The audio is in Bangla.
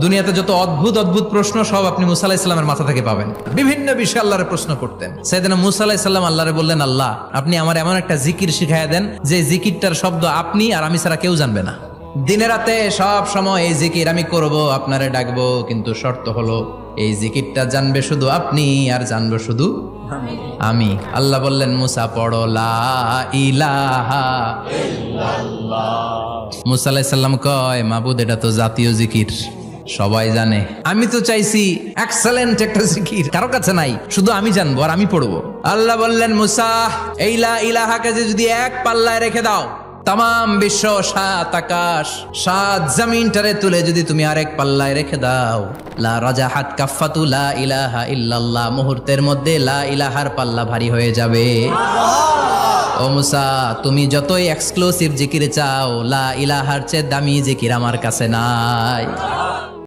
দুনিয়াতে যত অদ্ভুত অদ্ভুত প্রশ্ন সব আপনি মুসা আলাহিস সাল্লামের মাথা থেকে পাবেন। বিভিন্ন বিষয়ে আল্লাহরে প্রশ্ন করতেন। সাইয়েদনা মুসা আলাহিস সাল্লাম আল্লাহরে বললেন, আল্লাহ আপনি আমার এমন একটা জিকির শিখাইয়া দেন যে জিকিরটার শব্দ আপনি আর আমি ছাড়া কেউ জানবে না। দিনে রাতে সব সময় এই জিকির আমি করব, আপনারে ডাকবো, কিন্তু শর্ত হলো এই জিকিরটা জানবে শুধু আপনি আর জানবো শুধু আমি। আল্লাহ বললেন, মুসা পড়ো লা ইলাহা ইল্লাল্লাহ। মুসা আলাইহিস সালাম কয়, মাবুদ এটা তো জাতীয় জিকির, সবাই জানে। আমি তো চাইছি এক্সেলেন্ট একটা জিকির, কারো কাছে নাই, শুধু আমি জানবো আর আমি পড়বো। আল্লাহ বললেন, মুসা এই লা ইলাহাকে যদি এক পাল্লায় রেখে দাও, তাম বিশ্ব, 7 আকাশ 7 জমিনটারে তুলে যদি তুমি আরেক পাল্লায় রেখে দাও, লা রাজাহাত কাফাতু লা ইলাহা ইল্লাল্লাহ, মুহূর্তের মধ্যে লা ইলাহার পাল্লা ভারী হয়ে যাবে। ও মুসা, তুমি যতই এক্সক্লুসিভ জিকির চাও, লা ইলাহার চেয়ে দামি জিকির আমার কাছে নাই।